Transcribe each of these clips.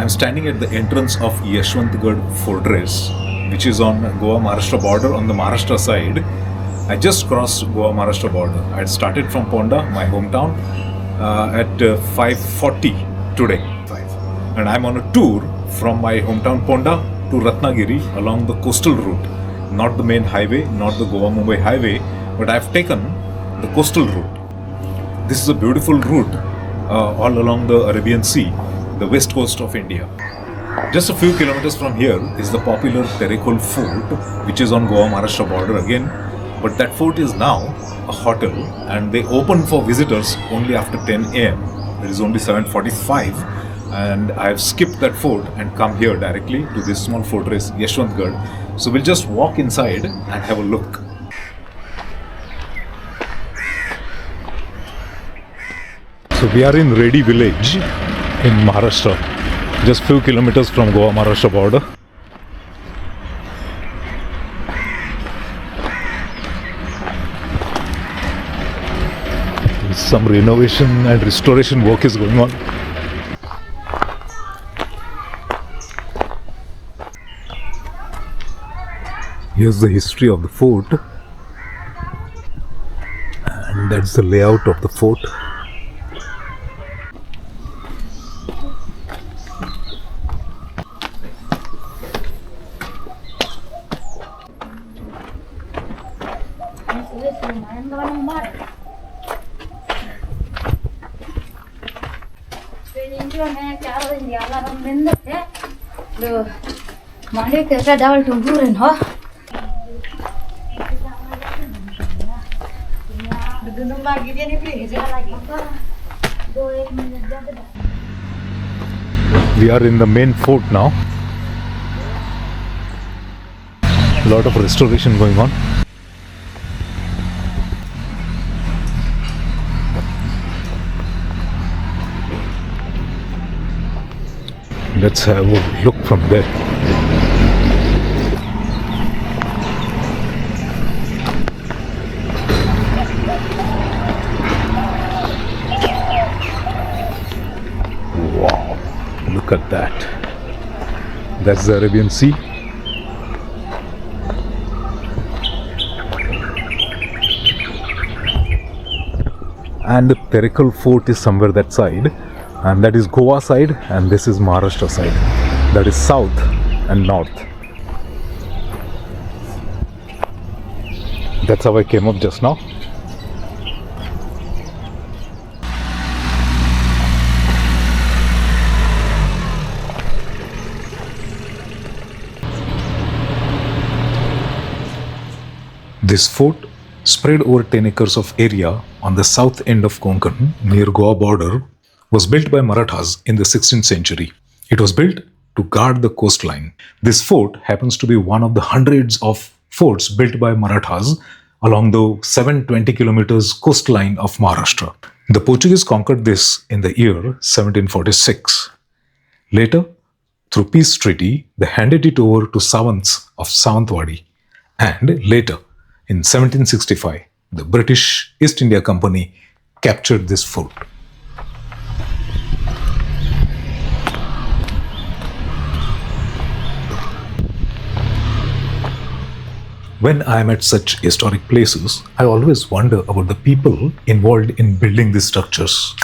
I'm standing at the entrance of Yashwantgad fortress, which is on Goa-Maharashtra border on the Maharashtra side. I just crossed Goa-Maharashtra border. I had started from Ponda, my hometown, at 5:40 today. And I'm on a tour from my hometown Ponda to Ratnagiri along the coastal route. Not the main highway, not the Goa-Mumbai highway, but I've taken the coastal route. This is a beautiful route all along the Arabian Sea, the west coast of India. Just a few kilometers from here is the popular Terekholfort, which is on Goa-Maharashtra border again. But that fort is now a hotel and they open for visitors only after 10 am. It is only 7:45 and I've skipped that fort and come here directly to this small fortress, Yashwantgad. So we'll just walk inside and have a look. So we are in Redi village in Maharashtra, just few kilometers from Goa-Maharashtra border. Some renovation and restoration work is going on. Here's the history of the fort, and that's the layout of the fort. We are in the main fort now. A lot of restoration going on. Let's have a look from there. Wow, look at that. That's the Arabian Sea. And the Terekholfort is somewhere that side. And that is Goa side and this is Maharashtra side. That is south and north. That's how I came up just now. This fort, spread over 10 acres of area on the south end of Konkan near Goa border, was built by Marathas in the 16th century. It was built to guard the coastline. This fort happens to be one of the hundreds of forts built by Marathas along the 720 kilometers coastline of Maharashtra. The Portuguese conquered this in the year 1746. Later, through peace treaty, they handed it over to Sawants of Sawantwadi. And later, in 1765, the British East India Company captured this fort. When I am at such historic places, I always wonder about the people involved in building these structures.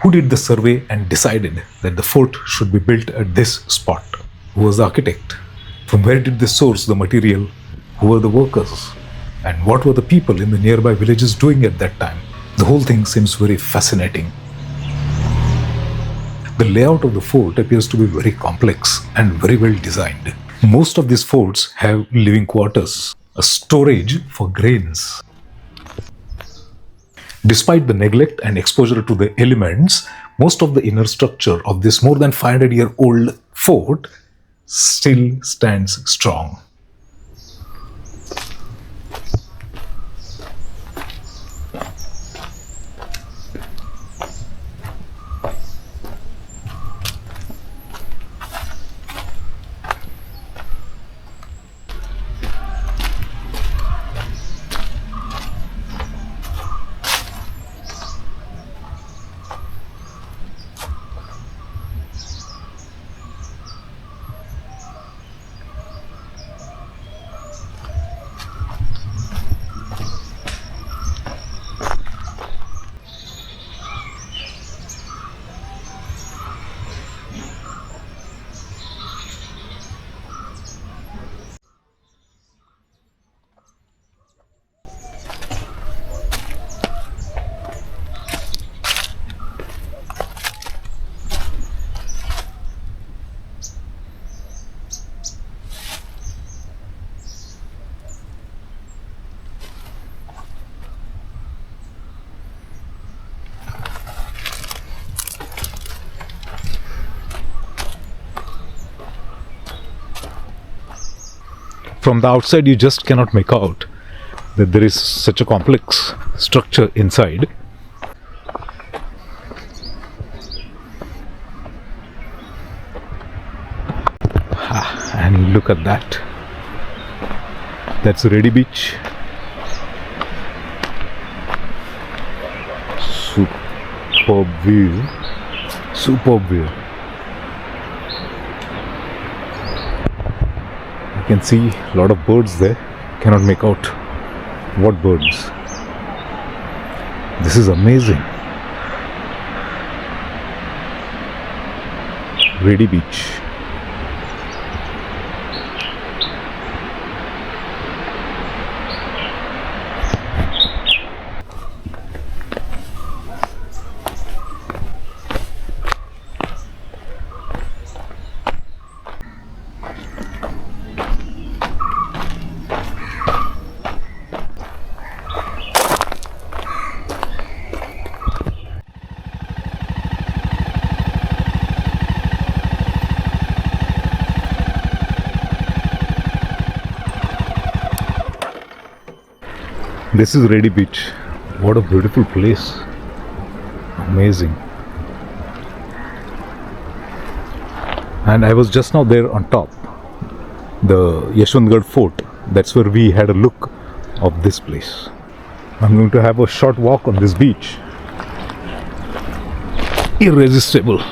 Who did the survey and decided that the fort should be built at this spot? Who was the architect? From where did they source the material? Who were the workers? And what were the people in the nearby villages doing at that time? The whole thing seems very fascinating. The layout of the fort appears to be very complex and very well designed. Most of these forts have living quarters, a storage for grains. Despite the neglect and exposure to the elements, most of the inner structure of this more than 500-year-old fort still stands strong. From the outside you just cannot make out that there is such a complex structure inside. And look at that. That's Redi Beach. Superb view. Superb view. You can see a lot of birds there. Cannot make out what birds. This is amazing. Redi Beach. This is Redi Beach. What a beautiful place. Amazing. And I was just now there on top, the Yashwantgad fort. That's where we had a look of this place. I'm going to have a short walk on this beach. Irresistible.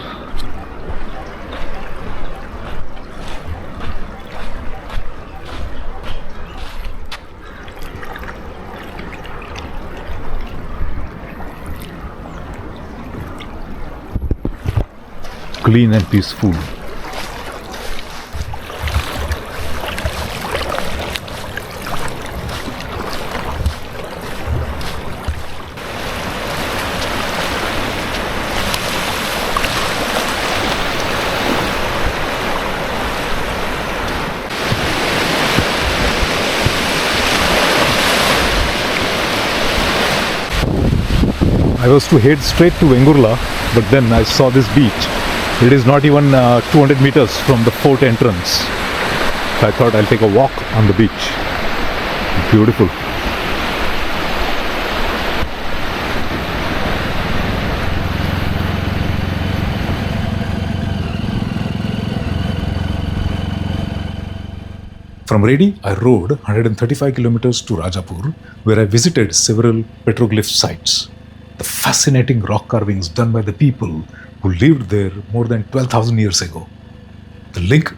Clean and peaceful. I was to head straight to Vengurla, but then I saw this beach. It is not even 200 meters from the fort entrance. So I thought I'll take a walk on the beach. Beautiful. From Redi, I rode 135 kilometers to Rajapur, where I visited several petroglyph sites. The fascinating rock carvings done by the people who lived there more than 12,000 years ago. The link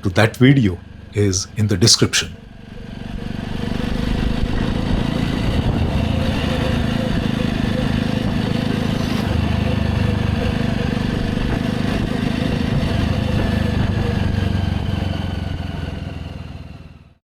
to that video is in the description.